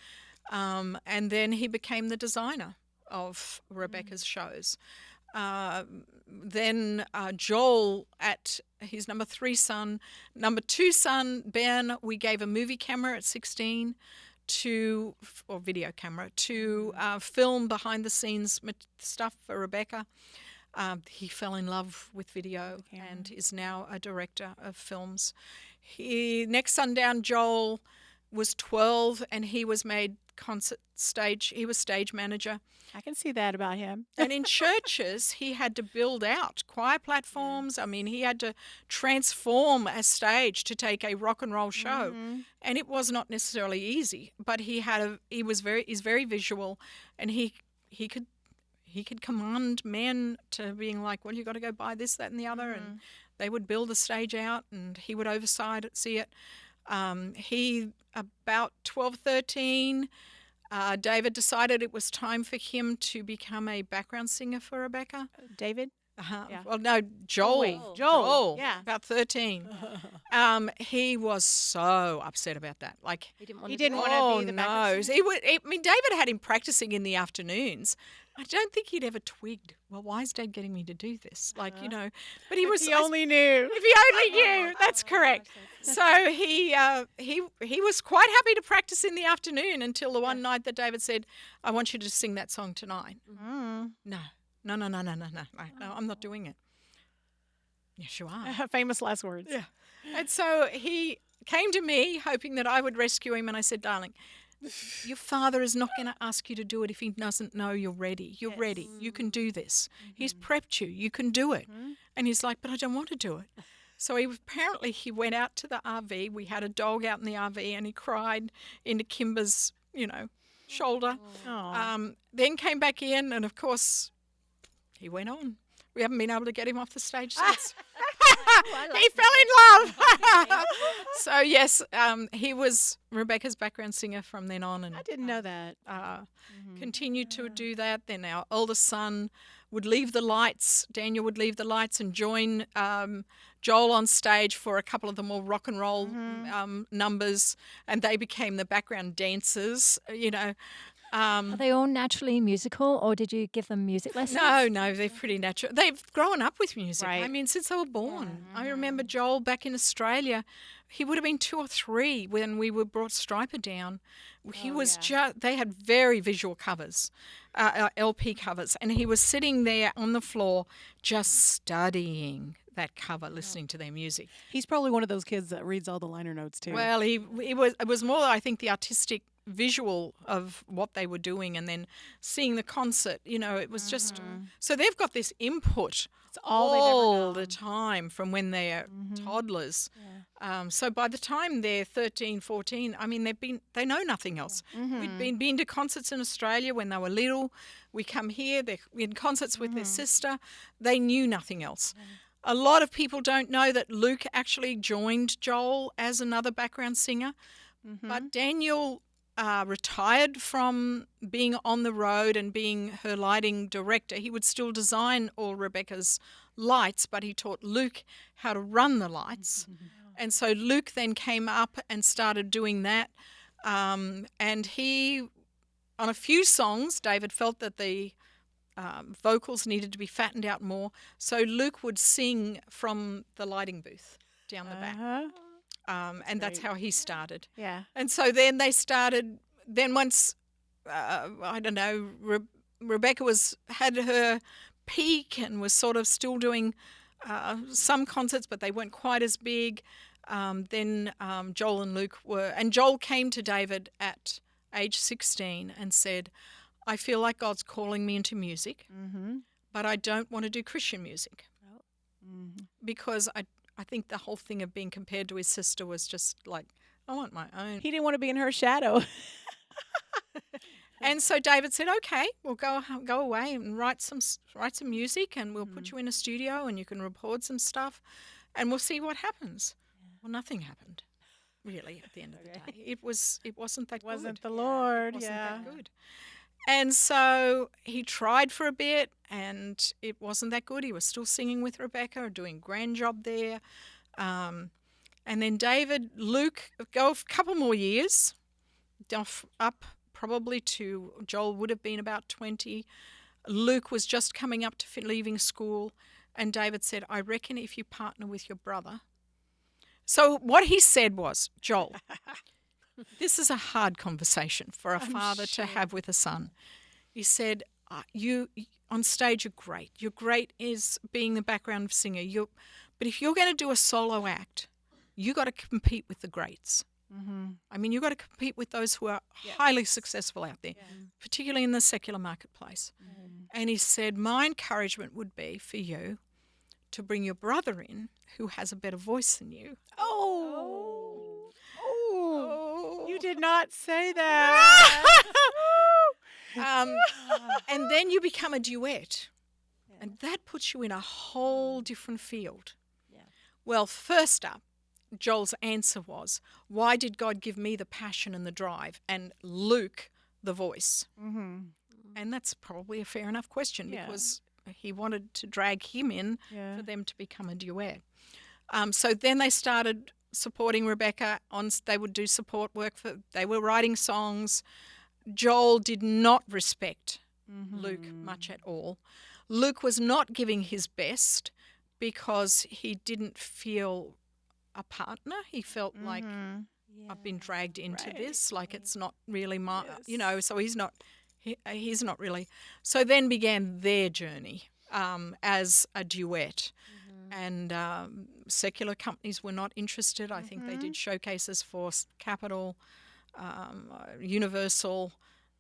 Speaker 1: And then he became the designer of Rebecca's shows. Then Joel, at his number 3 son, number 2 son, Ben, we gave a movie camera at 16 or video camera to film behind the scenes stuff for Rebecca. He fell in love with video and is now a director of films. Next son down, Joel, was 12 and he was made he was stage manager.
Speaker 2: I can see that about him.
Speaker 1: And in churches, he had to build out choir platforms. I mean, he had to transform a stage to take a rock and roll show. And it was not necessarily easy, but he's very visual, and he could command men to being like, well, you got to go buy this, that, and the other, and they would build the stage out, and he would see it. He, about 12, 13, David decided it was time for him to become a background singer for Rebecca.
Speaker 2: David? Yeah.
Speaker 1: Well, no, Joel.
Speaker 2: wait, Joel. Yeah.
Speaker 1: About 13. He was so upset about that. Like,
Speaker 4: He didn't want
Speaker 2: He
Speaker 4: to
Speaker 2: didn't
Speaker 4: do it.
Speaker 2: want to
Speaker 1: oh
Speaker 2: be the
Speaker 1: no!
Speaker 2: backup singer?
Speaker 1: I mean, David had him practicing in the afternoons. I don't think he'd ever twigged. Well, why is Dad getting me to do this? Like, but he was.
Speaker 2: He only knew.
Speaker 1: If he only knew. That's correct. So he was quite happy to practice in the afternoon until the one night that David said, "I want you to sing that song tonight." No, I'm not doing it. Yes, you are.
Speaker 2: Famous last words.
Speaker 1: Yeah. And so he came to me hoping that I would rescue him, and I said, "Darling, your father is not going to ask you to do it if he doesn't know you're ready. You're ready. You can do this. He's prepped you. You can do it." And he's like, "But I don't want to do it." So he went out to the RV. We had a dog out in the RV, and he cried into Kimber's, shoulder. Then came back in, and of course, he went on. We haven't been able to get him off the stage since. He fell in love. So yes, he was Rebecca's background singer from then on, and
Speaker 2: I didn't know that.
Speaker 1: continued to do that. Then our oldest son would leave the lights. Daniel would leave the lights and join Joel on stage for a couple of the more rock and roll numbers, and they became the background dancers.
Speaker 4: Are they all naturally musical, or did you give them music lessons?
Speaker 1: No, they're pretty natural. They've grown up with music.
Speaker 2: Right.
Speaker 1: I mean, since they were born. I remember Joel back in Australia. He would have been 2 or 3 when we brought Striper down. He was they had very visual covers, LP covers, and he was sitting there on the floor just studying that cover, listening to their music.
Speaker 2: He's probably one of those kids that reads all the liner notes too.
Speaker 1: Well, it was more, I think, the artistic visual of what they were doing, and then seeing the concert. It was just so they've got this input all the time from when they're toddlers. So by the time they're 13, 14, I mean they know nothing else. We'd been to concerts in Australia when they were little. We come here, they're in concerts with their sister. They knew nothing else. A lot of people don't know that Luke actually joined Joel as another background singer, but Daniel retired from being on the road and being her lighting director. He would still design all Rebecca's lights, but he taught Luke how to run the lights. And so Luke then came up and started doing that. And he, on a few songs, David felt that the vocals needed to be fattened out more. So Luke would sing from the lighting booth down the back. And that's how he started.
Speaker 2: Yeah.
Speaker 1: And so then they started, then once, Rebecca had her peak and was sort of still doing some concerts, but they weren't quite as big. Then Joel and Luke and Joel came to David at age 16 and said, "I feel like God's calling me into music, but I don't want to do Christian music because I think the whole thing of being compared to his sister was just like, I want my own."
Speaker 2: He didn't want to be in her shadow.
Speaker 1: And so David said, "Okay, we'll go away and write some music, and we'll put you in a studio, and you can record some stuff, and we'll see what happens." Well, nothing happened, really. At the end of the day, it wasn't that good.
Speaker 2: Wasn't the Lord?
Speaker 1: Wasn't that good. And so he tried for a bit, and it wasn't that good. He was still singing with Rebecca, doing a grand job there. And then Luke, go a couple more years, up probably to, Joel would have been about 20. Luke was just coming up to leaving school, and David said, "I reckon if you partner with your brother." So what he said was, "Joel, this is a hard conversation for a father to have with a son." He said, "You on stage, you're great. You're great as being the background singer. But if you're going to do a solo act, you got to compete with the greats. I mean, you got to compete with those who are highly successful out there, particularly in the secular marketplace." And he said, "My encouragement would be for you to bring your brother in, who has a better voice than you."
Speaker 2: Oh. You did not say that.
Speaker 1: And then you become a duet. And that puts you in a whole different field. Well, first up, Joel's answer was, "Why did God give me the passion and the drive, and Luke the voice?" And that's probably a fair enough question, because he wanted to drag him in
Speaker 2: Yeah.
Speaker 1: for them to become a duet. So then they started supporting Rebecca. They would do support work they were writing songs. Joel did not respect Luke much at all. Luke was not giving his best because he didn't feel a partner. He felt like, I've been dragged into this, like it's not really my, so he's not really. So then began their journey as a duet. And secular companies were not interested. I think they did showcases for Capitol, Universal.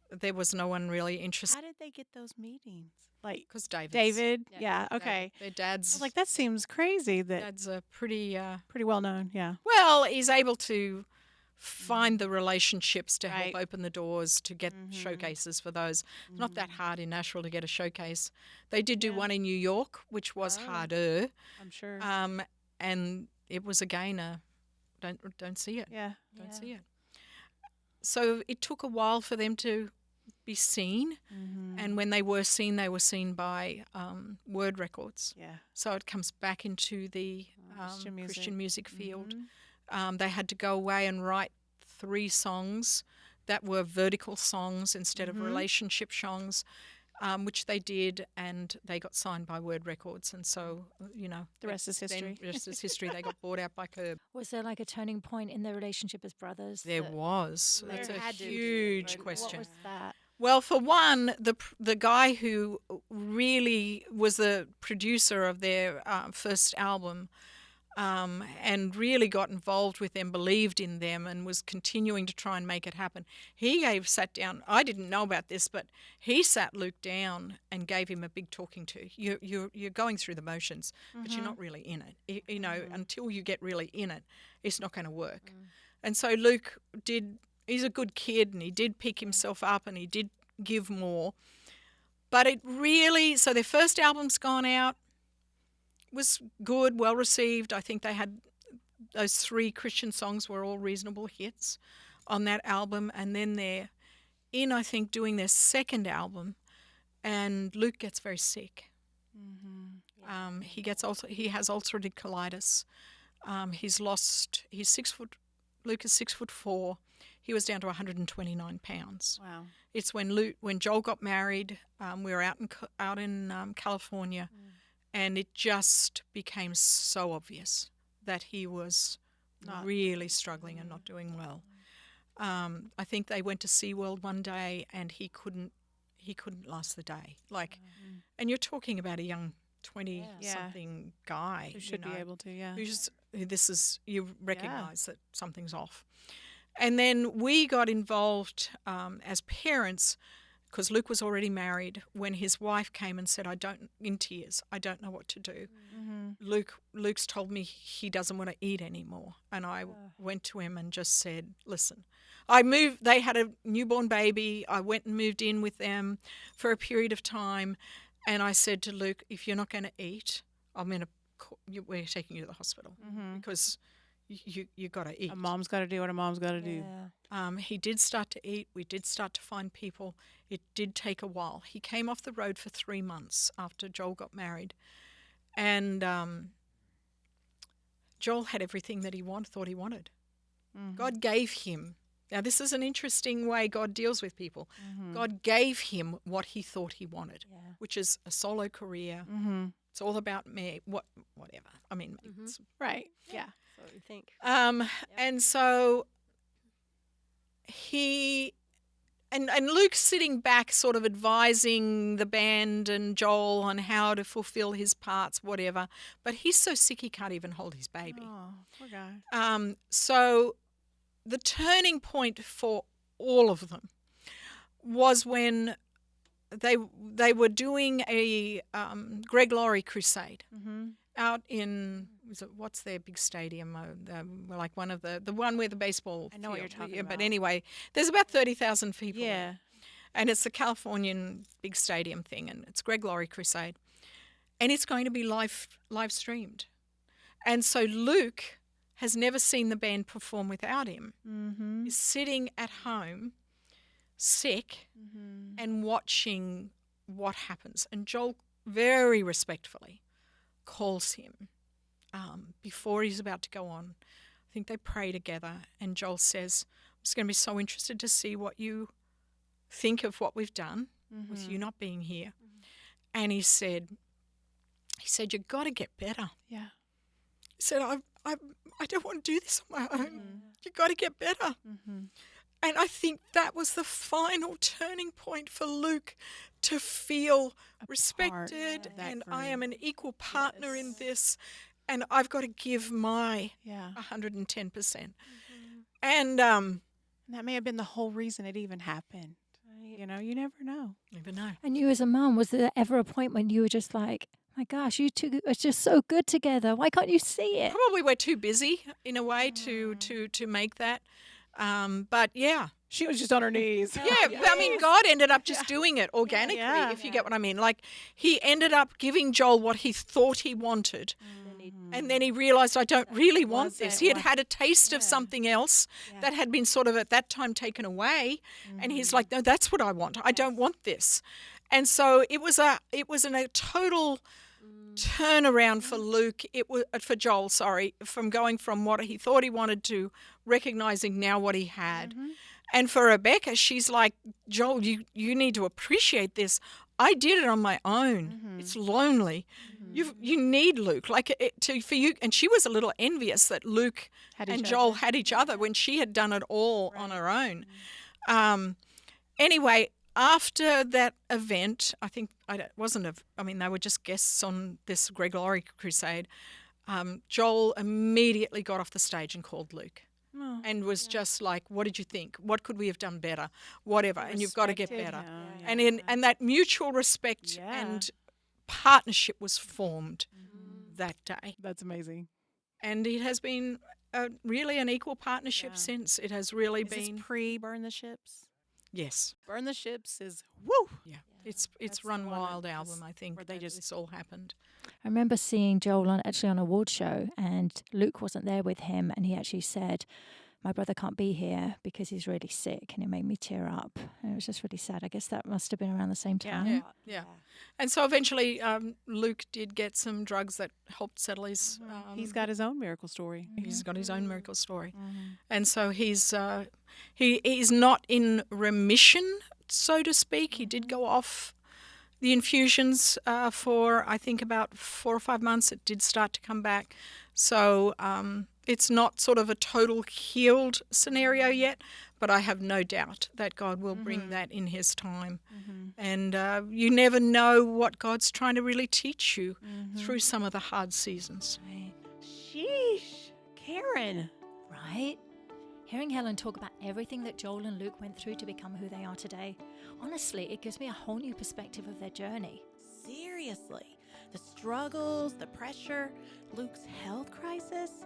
Speaker 1: There was no one really interested.
Speaker 2: How did they get those meetings? Like,
Speaker 1: Because
Speaker 2: David? Yeah, okay.
Speaker 1: Their
Speaker 2: I
Speaker 1: dad's
Speaker 2: was like, that seems crazy that
Speaker 1: dad's a pretty
Speaker 2: pretty well known, yeah.
Speaker 1: well, he's able to find the relationships to help
Speaker 2: Right.
Speaker 1: open the doors to get showcases for those. It's not that hard in Nashville to get a showcase. They did do one in New York, which was harder,
Speaker 2: I'm sure.
Speaker 1: and it was again a don't see it,
Speaker 2: yeah.
Speaker 1: don't see it. So it took a while for them to be seen, and when they were seen by Word Records.
Speaker 2: Yeah.
Speaker 1: So it comes back into the Christian music field. They had to go away and write 3 songs that were vertical songs instead of relationship songs, which they did, and they got signed by Word Records. And so,
Speaker 2: The rest is history.
Speaker 1: The rest is history. They got bought out by Curb.
Speaker 4: Was there like a turning point in their relationship as brothers?
Speaker 1: There
Speaker 4: that-
Speaker 1: was.
Speaker 2: There
Speaker 1: That's a
Speaker 2: had to be,
Speaker 1: huge
Speaker 2: right?
Speaker 1: question.
Speaker 2: What was that?
Speaker 1: Well, for one, the guy who really was the producer of their first album and really got involved with them, believed in them, and was continuing to try and make it happen. Sat down. I didn't know about this, but he sat Luke down and gave him a big talking to. You're going through the motions, but you're not really in it. Until you get really in it, it's not going to work. And so Luke did. He's a good kid, and he did pick himself up, and he did give more. But it really, so their first album's gone out, was good, well received. I think they had those 3 Christian songs were all reasonable hits on that album. And then they're in, I think, doing their second album, and Luke gets very sick. He has ulcerative colitis. He's 6 foot. Luke is 6'4". He was down to 129 pounds.
Speaker 2: Wow.
Speaker 1: It's when Joel got married. We were out in California, and it just became so obvious that he was really struggling and not doing well. I think they went to SeaWorld one day, and he couldn't last the day. And you're talking about a young 20-something guy
Speaker 2: Who should be able to, yeah.
Speaker 1: You recognise that something's off. And then we got involved as parents because Luke was already married when his wife came and said, in tears, I don't know what to do. Luke's told me he doesn't want to eat anymore. And I went to him and just said, listen, they had a newborn baby. I went and moved in with them for a period of time. And I said to Luke, if you're not going to eat, we're taking you to the hospital because you got to eat.
Speaker 2: A mom's got to do what a mom's got to do.
Speaker 1: He did start to eat. We did start to find people. It did take a while. He came off the road for 3 months after Joel got married. And Joel had everything that he thought he wanted. God gave him. Now, this is an interesting way God deals with people. God gave him what he thought he wanted, which is a solo career. It's all about me, whatever. I mean, it's,
Speaker 2: Right, yeah.
Speaker 4: That's what we think.
Speaker 1: and so and Luke's sitting back sort of advising the band and Joel on how to fulfill his parts, whatever. But he's so sick he can't even hold his baby.
Speaker 2: Oh, poor guy.
Speaker 1: So the turning point for all of them was when they were doing a Greg Laurie Crusade out in what's their big stadium? Like one of the one where the baseball.
Speaker 2: I know what you're talking about.
Speaker 1: But anyway, there's about 30,000 people.
Speaker 2: Yeah.
Speaker 1: there. And it's the Californian big stadium thing, and it's Greg Laurie Crusade, and it's going to be live streamed, and so Luke has never seen the band perform without him. He's sitting at home, sick, and watching what happens. And Joel very respectfully calls him before he's about to go on. I think they pray together, and Joel says, I'm just going to be so interested to see what you think of what we've done with you not being here. And he said, you've got to get better.
Speaker 2: Yeah.
Speaker 1: He said, I don't want to do this on my own. You've got to get better. And I think that was the final turning point for Luke to feel respected, and I am an equal partner in this, and I've got to give my 110%. And
Speaker 2: that may have been the whole reason it even happened. Right? You know, you never know.
Speaker 1: Never know.
Speaker 4: And you as a mum, was there ever a point when you were just like, my gosh, you two are just so good together. Why can't you see it?
Speaker 1: Probably we're too busy in a way to make that. But yeah.
Speaker 2: She was just on her knees.
Speaker 1: Yeah, I mean, God ended up just doing it organically, if you get what I mean. Like, he ended up giving Joel what he thought he wanted. And then he realized, I don't really want this. He had had a taste of something else that had been sort of at that time taken away. And he's like, no, that's what I want. I don't want this. And so it was a total turnaround for Luke, for Joel, from going from what he thought he wanted to recognizing now what he had. And for Rebecca, she's like, Joel, you need to appreciate this. I did it on my own. It's lonely. You need Luke, for you. And she was a little envious that Luke and Joel had each other when she had done it all on her own. Anyway, after that event, I think they were just guests on this Greg Laurie crusade. Joel immediately got off the stage and called Luke. And was just like, what did you think? What could we have done better? Whatever. And you've got to get better. And that mutual respect and partnership was formed that day.
Speaker 2: That's amazing.
Speaker 1: And it has been really an equal partnership since. It has really been.
Speaker 2: This pre-Burn the Ships?
Speaker 1: Yes.
Speaker 2: Burn the Ships is woo.
Speaker 1: Yeah. It's Run Wild album, I think, where this all happened.
Speaker 4: I remember seeing Joel on an award show, and Luke wasn't there with him, and he actually said, my brother can't be here because he's really sick, and it made me tear up. And it was just really sad. I guess that must have been around the same time.
Speaker 1: Yeah. And so eventually Luke did get some drugs that helped settle his...
Speaker 2: he's got his own miracle story.
Speaker 1: He's got his own miracle story. And so he's not in remission, so to speak. He did go off the infusions for, I think, about 4 or 5 months. It did start to come back. So it's not sort of a total healed scenario yet, but I have no doubt that God will bring that in his time. And you never know what God's trying to really teach you through some of the hard seasons.
Speaker 4: Right.
Speaker 2: Sheesh. Karen.
Speaker 4: Right? Hearing Helen talk about everything that Joel and Luke went through to become who they are today, honestly, it gives me a whole new perspective of their journey.
Speaker 2: Seriously. The struggles, the pressure, Luke's health crisis,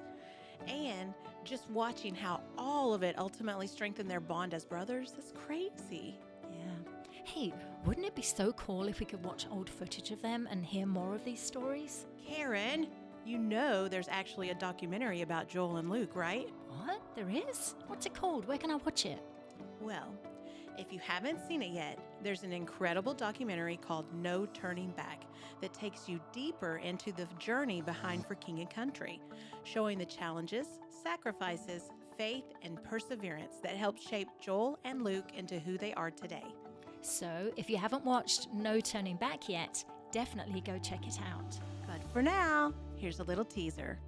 Speaker 2: and just watching how all of it ultimately strengthened their bond as brothers is crazy.
Speaker 4: Yeah. Hey, wouldn't it be so cool if we could watch old footage of them and hear more of these stories?
Speaker 2: Karen, you know there's actually a documentary about Joel and Luke, right?
Speaker 4: What? There is? What's it called? Where can I watch it?
Speaker 2: Well, if you haven't seen it yet, there's an incredible documentary called No Turning Back that takes you deeper into the journey behind For King and Country, showing the challenges, sacrifices, faith, and perseverance that helped shape Joel and Luke into who they are today.
Speaker 4: So, if you haven't watched No Turning Back yet, definitely go check it out.
Speaker 2: But for now, here's a little teaser.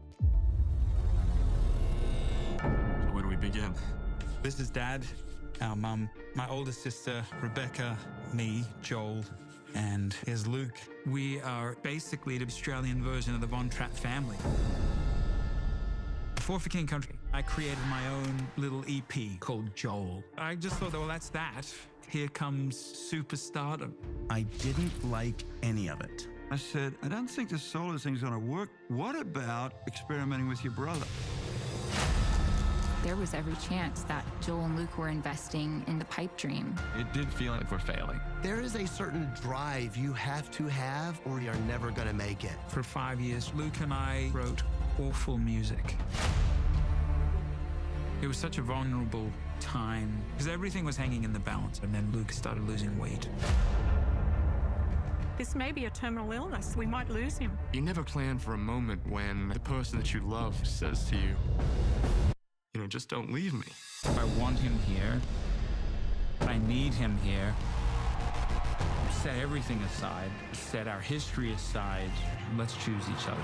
Speaker 10: Where do we begin? This is Dad, our mum, my older sister, Rebecca, me, Joel, and here's Luke. We are basically the Australian version of the Von Trapp family. Before For King Country, I created my own little EP called Joel. I just thought, well, that's that. Here comes superstardom.
Speaker 11: I didn't like any of it. I said, I don't think this solo thing's gonna work. What about experimenting with your brother?
Speaker 12: There was every chance that Joel and Luke were investing in the pipe dream.
Speaker 10: It did feel like we're failing.
Speaker 13: There is a certain drive you have to have or you're never gonna make it.
Speaker 10: For 5 years, Luke and I wrote awful music. It was such a vulnerable time because everything was hanging in the balance, and then Luke started losing weight.
Speaker 14: This may be a terminal illness. We might lose him.
Speaker 15: You never plan for a moment when the person that you love says to you, just don't leave me.
Speaker 10: I want him here. I need him here. Set everything aside. Set our history aside. Let's choose each other.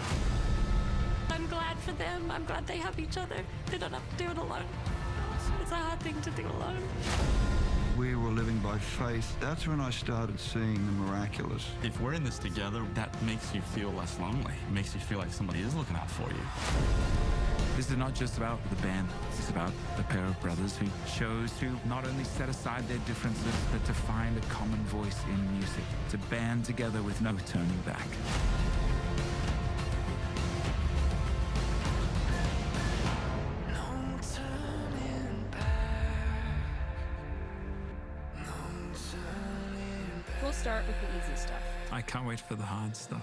Speaker 16: I'm glad for them. I'm glad they have each other. They don't have to do it alone. It's a hard thing to do alone.
Speaker 11: We were living by faith. That's when I started seeing the miraculous.
Speaker 17: If we're in this together, that makes you feel less lonely. It makes you feel like somebody is looking out for you.
Speaker 10: This is not just about the band. This is about the pair of brothers who chose to not only set aside their differences, but to find a common voice in music, to band together with no turning back.
Speaker 16: We'll start with the easy stuff.
Speaker 10: I can't wait for the hard stuff.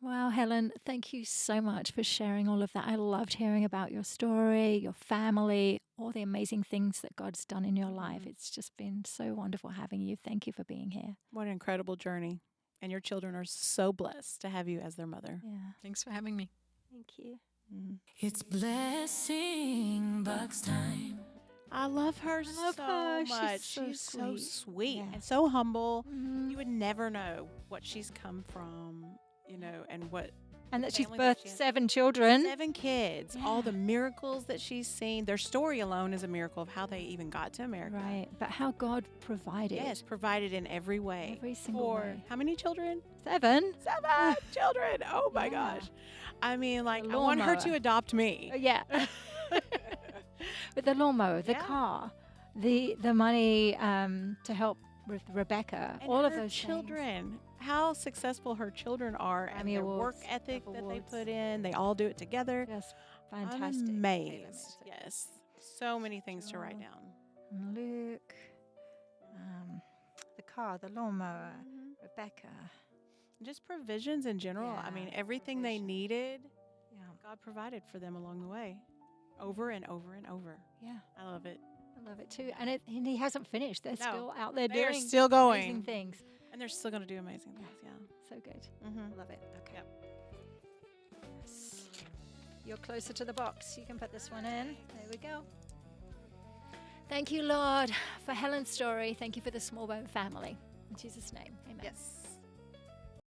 Speaker 4: Wow, Helen, thank you so much for sharing all of that. I loved hearing about your story, your family, all the amazing things that God's done in your life. It's just been so wonderful having you. Thank you for being here.
Speaker 2: What an incredible journey. And your children are so blessed to have you as their mother.
Speaker 4: Yeah.
Speaker 1: Thanks for having me.
Speaker 4: Thank you.
Speaker 16: It's blessing box time.
Speaker 2: I love her so much. She's so sweet and so humble. You would never know what she's come from, and what.
Speaker 4: And that she's
Speaker 2: family that
Speaker 4: birthed
Speaker 2: she has.
Speaker 4: 7 children.
Speaker 2: 7 kids. All the miracles that she's seen. Their story alone is a miracle of how they even got to America.
Speaker 4: Right. But how God provided.
Speaker 2: Yes, provided in every way.
Speaker 4: Every single way.
Speaker 2: How many children?
Speaker 4: 7.
Speaker 2: 7 children. Oh my gosh. I mean, I want her to adopt me.
Speaker 4: Yeah. With the lawnmower, the car, the money to help with Rebecca,
Speaker 2: And
Speaker 4: all of
Speaker 2: her
Speaker 4: those
Speaker 2: children.
Speaker 4: things.
Speaker 2: How successful her children are and their work ethic that they put in. They all do it together.
Speaker 4: Yes, fantastic.
Speaker 2: I'm amazed. Yes. So many things to write down.
Speaker 4: And Luke, the car, the lawnmower, Rebecca.
Speaker 2: Just provisions in general. I mean, everything they needed, God provided for them along the way. Over and over and over.
Speaker 4: Yeah.
Speaker 2: I love it.
Speaker 4: I love it too. And he hasn't finished. They're still out there
Speaker 2: They're
Speaker 4: doing
Speaker 2: still going.
Speaker 4: amazing things.
Speaker 2: And they're still going to do amazing things,
Speaker 4: So good.
Speaker 2: Mm-hmm.
Speaker 4: Love it. Okay. Yes. You're closer to the box. You can put this one in. There we go. Thank you, Lord, for Helen's story. Thank you for the Smallbone family. In Jesus' name, amen.
Speaker 2: Yes.